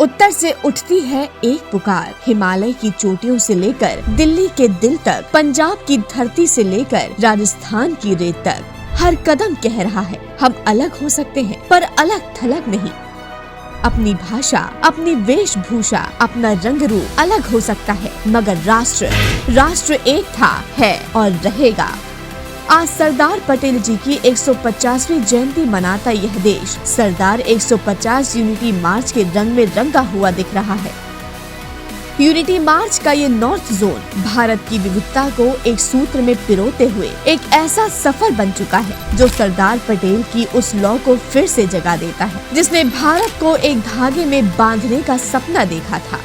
उत्तर से उठती है एक पुकार, हिमालय की चोटियों से लेकर दिल्ली के दिल तक, पंजाब की धरती से लेकर राजस्थान की रेत तक, हर कदम कह रहा है हम अलग हो सकते हैं पर अलग थलग नहीं। अपनी भाषा, अपनी वेशभूषा, अपना रंग रूप अलग हो सकता है मगर राष्ट्र एक था, है और रहेगा। आज सरदार पटेल जी की 150वीं जयंती मनाता यह देश सरदार 150 यूनिटी मार्च के रंग में रंगा हुआ दिख रहा है। यूनिटी मार्च का ये नॉर्थ जोन भारत की विविधता को एक सूत्र में पिरोते हुए एक ऐसा सफर बन चुका है जो सरदार पटेल की उस लौ को फिर से जगा देता है जिसने भारत को एक धागे में बांधने का सपना देखा था।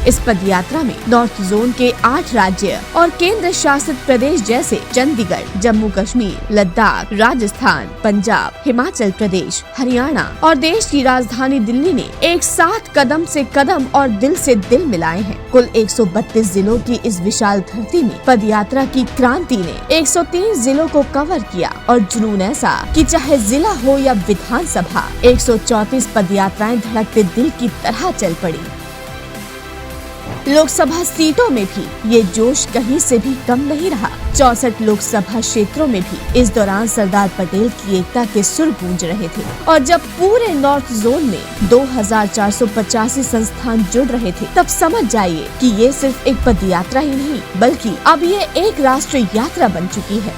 इस पदयात्रा में नॉर्थ जोन के 8 राज्य और केंद्र शासित प्रदेश जैसे चंडीगढ़, जम्मू कश्मीर, लद्दाख, राजस्थान, पंजाब, हिमाचल प्रदेश, हरियाणा और देश की राजधानी दिल्ली ने एक साथ कदम से कदम और दिल से दिल मिलाए हैं। कुल 132 जिलों की इस विशाल धरती में पदयात्रा की क्रांति ने 103 जिलों को कवर किया और जुनून ऐसा कि चाहे जिला हो या विधानसभा, 134 पदयात्राएं धड़कते दिल की तरह चल पड़ी। लोकसभा सीटों में भी ये जोश कहीं से भी कम नहीं रहा। 64 लोकसभा क्षेत्रों में भी इस दौरान सरदार पटेल की एकता के सुर गूंज रहे थे और जब पूरे नॉर्थ जोन में 2485 संस्थान जुड़ रहे थे तब समझ जाइए कि ये सिर्फ एक पदयात्रा ही नहीं बल्कि अब ये एक राष्ट्रीय यात्रा बन चुकी है।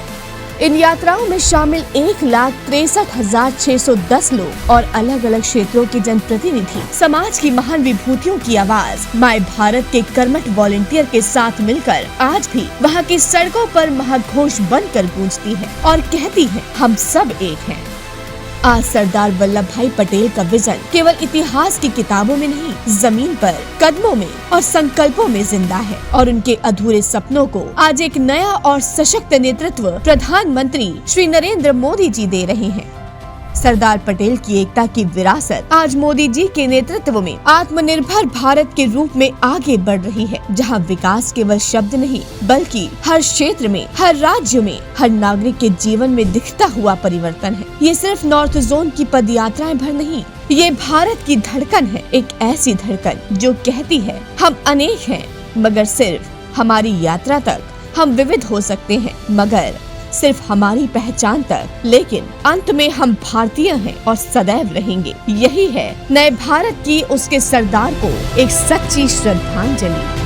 इन यात्राओं में शामिल 1,63,610 लोग और अलग अलग क्षेत्रों के जनप्रतिनिधि समाज की महान विभूतियों की आवाज माय भारत के कर्मठ वॉलंटियर के साथ मिलकर आज भी वहां की सड़कों पर महाघोष बनकर गूंजती है और कहती है हम सब एक हैं। आज सरदार वल्लभ भाई पटेल का विजन केवल इतिहास की किताबों में नहीं, जमीन पर, कदमों में और संकल्पों में जिंदा है और उनके अधूरे सपनों को आज एक नया और सशक्त नेतृत्व प्रधानमंत्री श्री नरेंद्र मोदी जी दे रहे हैं। सरदार पटेल की एकता की विरासत आज मोदी जी के नेतृत्व में आत्मनिर्भर भारत के रूप में आगे बढ़ रही है, जहां विकास केवल शब्द नहीं बल्कि हर क्षेत्र में, हर राज्य में, हर नागरिक के जीवन में दिखता हुआ परिवर्तन है। ये सिर्फ नॉर्थ जोन की पदयात्राएं भर नहीं, ये भारत की धड़कन है, एक ऐसी धड़कन जो कहती है हम अनेक हैं मगर सिर्फ हमारी यात्रा तक, हम विविध हो सकते हैं मगर सिर्फ हमारी पहचान तक, लेकिन अंत में हम भारतीय हैं और सदैव रहेंगे। यही है नए भारत की उसके सरदार को एक सच्ची श्रद्धांजलि।